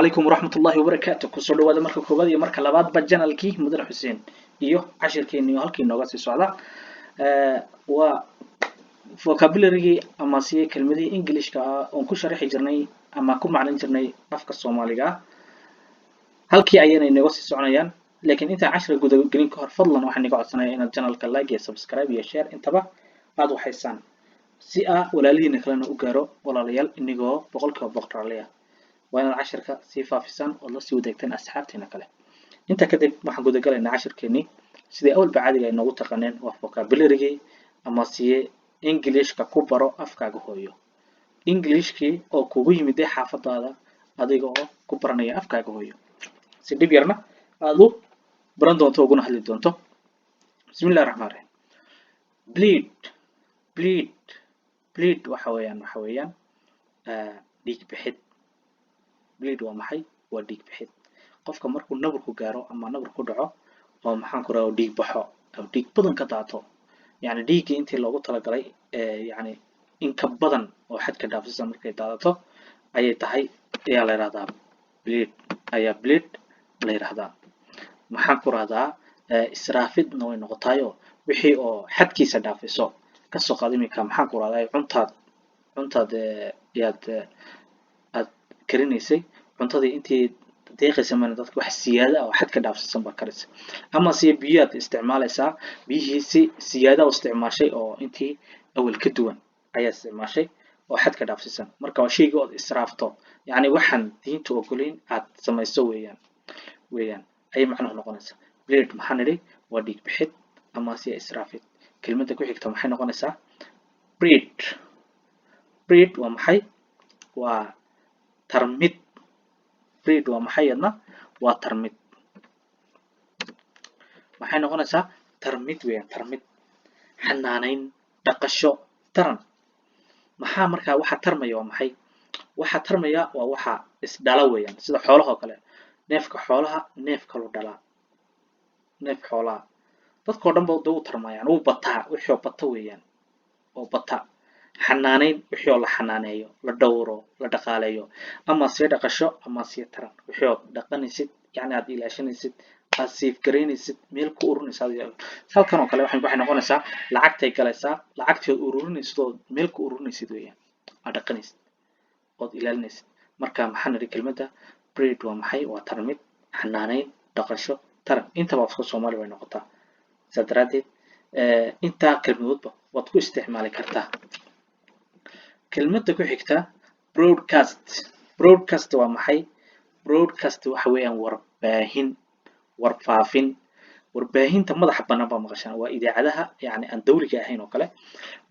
عليكم ورحمة الله وبركاته كسر دوادا مركب كوبادي مركب لباد بجنال كي مدن حسين إيوه عشر كي إنه هالكي نوغاسي سعدا و vocabulary أما سي كلمة إنجليش كا أنكو شرح جرني أما كم معنى جرني أفكار الصومالي كا هالكي أيانا نوغاسي سعنيان لكن أنت عشر جود جرين كهر فضلا واحد نقعد سنة إن الجنال كلايك يا سبسكرايب يا شير انتبه هذا حسان سي ولا لي نخلنا أجارو ولا ليال إنجو بقول كبقرة عليها وأنا عشرة سيفا في سن والله سوى دكتين أصحابتنا كله أنت كذب ما حقول قال إن عشر كني سيدي أول بعد لأنه وتقنين vocabulary أما سي إنجليش ككبره أفكار جوهيو إنجليش كي أو كوي مدي حافظ هذا أديكوا كبرني أفكار جوهيو سيدي بيرنا هذا برندون توجون هل دونتو بسم الله الرحمن الرحيم bleed وحويان ديك بحد bleed ومحي وديك بحد qofka markuu nabarku gaaro ama nabar ku dhaco oo maxaan ku raado dhiig baxo oo dhiig badan ka daato yani dhiigii intii loogu talagalay yani in ka badan oo xad ka dhaafsan markay daadato ayay tahay ayaa la yiraahdaa bleed la yiraahdaa maxaan ku raadaa israafidna way noqotaayo wixii oo xadkiisa dhaafiso ka soo qaadimika maxaan ku raadaa cuntaad aad karinaysay cuntadii intii deeqaysa man dadka wax siyaada oo xad ka dhaafsan ba karis ama si biyaad isticmaalaysa biyihiisi siyaada oo isticmaashay oo intii awal ka duwan ayaa isticmaashay oo xad ka dhaafsan marka waa shayga oo israafto yani waxan diinta ogoleyn aad samayso weeyaan ay macnaheedu noqonaysa bleed maxaa niri waa dhiig bixid ama si israafid kelmadda ku xigta maxay noqonaysaa breed waa maxay waa tarmid breed waa maxay adna waa tarmid maxay noqonaysaa tarmid weeyaan tarmid xanaaneyn dhaqasho taran maxaa markaa waxa tarmaya waa maxay waxa tarmaya waa waxa isdhala weeyaan sida xoolaha kale neefka xoolaha neefka loo dhalaa neef xoolaha dadkoo dhan baa u tarmayaan uu bataa wixii oo bata weeyaan oo bata xanaaneyn wixii oo la xanaaneeyo la dhowro la dhaqaaleeyo ama si dhaqasho ama si taran wixii oo dhaqanaysid yani aad ilaashanaysid aad safe gareynaysid meel ku ururinaysid halkan oo kale waxay noqonaysaa lacagtay galaysaa lacagtii ururinaysid oo meel ku ururinaysid weeyaan aad dhaqanaysid oo ilaalinaysid marka maxaan niri kelmadda breed waa maxay waa tarmid xanaaneyn dhaqasho taran intaba afka Soomaali way noqotaa sadradeed inta kelmadoodba waad ku isticmaali kartaa kelmadda ku xigta broadcast waa maxay broadcast waxa weeyaan warbaahinta madaxa bannaan baa maqashaan waa idaacadaha yani aan dawliga ahayn oo kale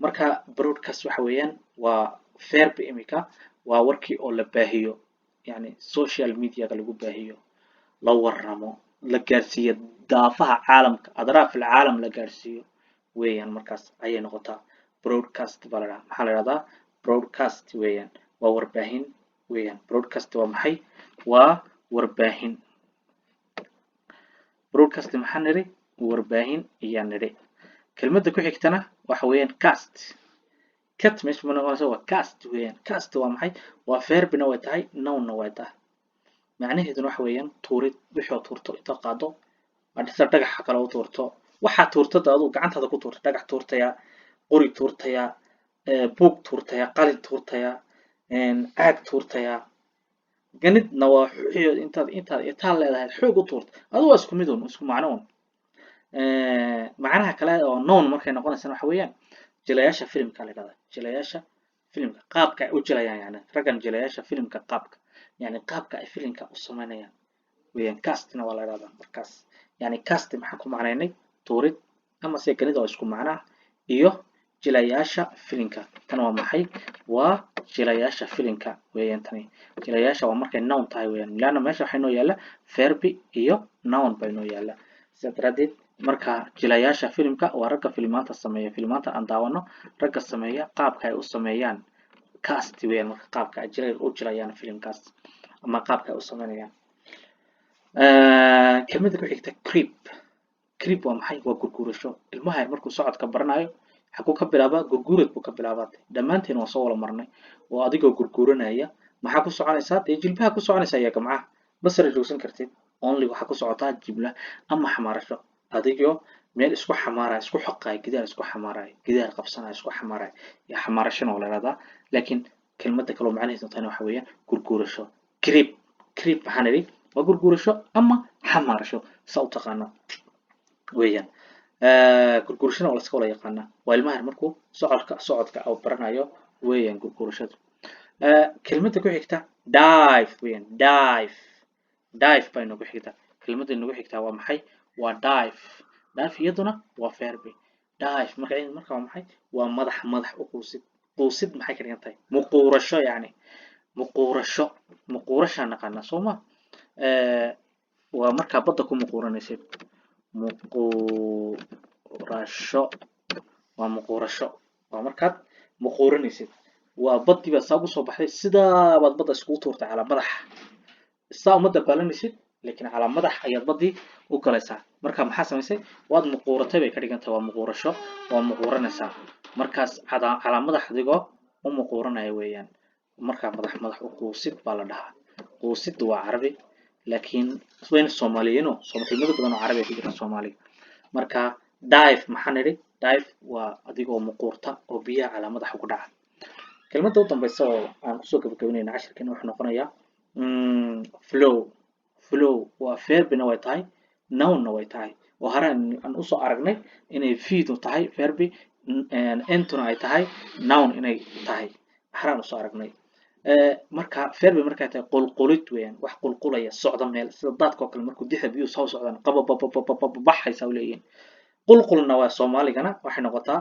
marka broadcast waxa weeyaan waa verb imika waa warkii oo la baahiyo yani social media lagu baahiyo la warramo la gaarsiiyo daafaha caalamka adraaf العالم la gaarsiiyo weeyaan markaas ayay noqotaa broadcast balada maxaa la yiraahdaa broadcast weeyaan waa warbaahin weeyaan broadcast waa maxay waa warbaahin broadcast maxaa niri warbaahin iyo niri kelmadda ku xigtana waxa weeyaan cat meesha ma noqonayso waa cast weeyaan cast waa maxay waa verbna way tahay nounna way tahay macnaheedu waxa weeyaan tuurid wixii tuurto inta qaado adisa dhagax kale oo tuurto waxa tuurtada adu gacantaada ku tuurto dhagax tuurtaya qori tuurtaya buug tuurtaya qalin tuurtaya aag tuurtaya ganidna waa intaad leedahay xoog u tuurto adu waa isku mid isku macnoon macnaha kale oo noun markay noqonaysa waxa weeyaan jilayaasha filimka la yiraahdo jilayaasha filimka qaabka ay u jilayaan yani ragan jilayaasha filimka qaabka yani qaabka ay filimka u sameynayaan weeyaan castna waa la yiraahdaa markaas yani cast maxaa ku macnaynay tuurid ama si ganida oo isku macnaa iyo jilayaasha filimka tan waa maxay waa jilayaasha filimka weeyaan tani jilayaasha waa markay noun tahay weeyaan laana meesha waxay noo yaala verb iyo noun bay noo yaala sadradeed marka jilayaasha filimka waa ragga filmaanta sameeya filmaanta aan daawano ragga sameeya qaabka ay u sameeyaan cast weeyaan marka qaabka ay jilayaan filimkaas ama qaabka ay u sameeyaan kelmadda ku xigta creep waa maxay waa gurgurasho ilmaha markuu socodka baranayo xaquu ka bilaabaa gurguurad buu ka bilaabaa dhamaanteen waa soo wala marnay oo adigoo gurguuranaya maxaa ku soconaysaa dee jilbaha ku soconaysaa iyo gamcaha basra joogsan kartid only waxaa ku socotaa jibla ama xamaarasho adigoo meel isku xamaaraya isku xoqaya gidaar isku xamaaraya gidaar qabsanaya isku xamaaraya iyo xamaarashana waa la yidhahdaa laakiin kelmadda kaloo macnaheedu tani waxa weeyaan gurguurasho creep creep maxaan idhi waa gurguurasho ama xamaarasho saa u taqaano weeyaan gurguurashana waa la iska wada yaqaanaa waa ilmaha markuu socodka uu baranayo weeyaan gurguurashadu kelmadda ku xigta dive weeyaan dive bay nagu xigta kelmadda nagu xigtaa waa maxay waa dive dive iyaduna waa verbi dive marka waa maxay waa madax u quusid maxay ka dhigan tahay muquurasho yacni muquurashaa naqaanaa soo ma waa markaa badda ku muquuranaysid muquurasho waa muquurasho waa markaad muquuranaysid waa baddii baad saa ugu soo baxday sidaa baad badda iskugu tuurtay calaa madax saa uma dabaalanaysid laakiin calaa madax ayaad baddii u galaysaa marka maxaa samaysay waad muquuratay bay ka dhigan tahay waa muquurasho waa muquuranaysaa markaas calaa madax adigoo u muquuranaya weeyaan markaa madax u quusid baa la dhahaa quusid waa carabi laakiin wayna soomaaliyiino kelmado badan oo carabi ku jira soomaaliga marka dive maxaan idhi dive waa adigoo muquurta oo biyaha calaa madax ugu dhaca kelmadda u dambaysa oo aan kusoo gabagabeynayna cashirkeena wuxuu noqonayaa flow waa verbina way tahay nounna way tahay oo hore aan usoo aragnay inay fiidu tahay verbi entuna ay tahay noun inay tahay hore aan usoo aragnay marka verbi markay tahay qulqulid weeyaan wax qulqulaya socda meel sida daadka oo kale markuu dixda biyuhu soo socdaan qababababababaxaysa u leeyihiin qulqulna waa soomaaligana waxay noqotaa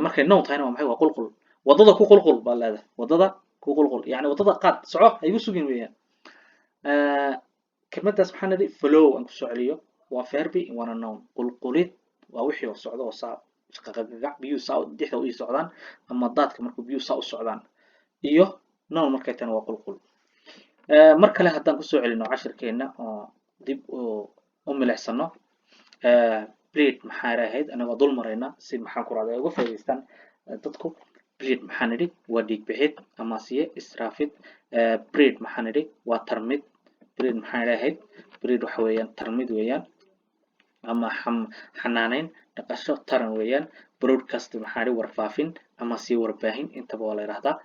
markay noun tahayna waa maxay waa qulqul wadada ku qulqul baa leedahay wadada ku qulqul yani wadada qaad soco ha igu sugin weeyaan kelmaddaas maxaa nidhi flow aan kusoo celiyo waa verbi waana noun qulqulid waa wixii oo socda oo saa qaqaqagac biyuhu saa dixda u ii socdaan ama daadka markuu biyuhu saa u socdaan iyo noun markay tana waa qulqul mar kale haddaan kusoo celino cashirkeena oo dib u milicsano bleed maxaa ahayd anagoo dul marayna si maxaan ku raacday uga faa'iidaystaan dadku bleed maxaan idhi waa dhiig bixid ama siye israafid bleed maxaan idhi waa tarmid bleed maxaan ahayd bleed waxa weeyaan tarmid weeyaan ama xanaaneyn dhaqasho taran weeyaan broadcast maxaa idhi warfaafin ama sii warbaahin intaba waa la yidhahdaa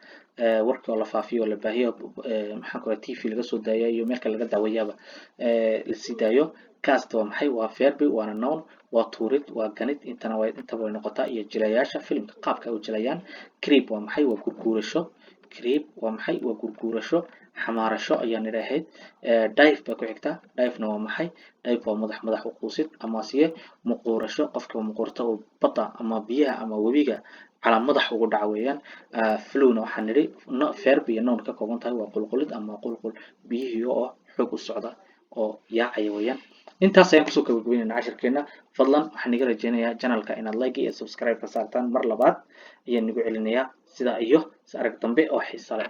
warkii oo la faafiyo oo la baahiyo maxaan ku rahay tv laga soo daaya iyo meelka laga daawayaaba la sii daayo cast waa maxay waa verbi waana noun waa tuurid waa ganid intaba way noqotaa iyo jilayaasha filimka qaabka ay u jilayaan creep waa maxay waa gurguurasho creep waa maxay waa gurguurasho xamaarasho ayaan idhahayd dive baa ku xigta divena waa maxay dive waa madax u quusid ama siye muquurasho qofka muquurta oo badda ama biyaha ama webiga calaa madax ugu dhaca weeyaan flowna waxaan nidhi verb iyo noun ka kooban tahay waa qulqulid ama qulqul biyihii oo xoog u socda oo yaacaya weeyaan intaas ayaan kusoo gabagabeynayna cashirkeena fadlan waxaan iga rajeynayaa channelka inaad like iyo subscribe ka saartaan mar labaad ayaan igu celinayaa sidaa iyo is arag dambe oo xiiso leh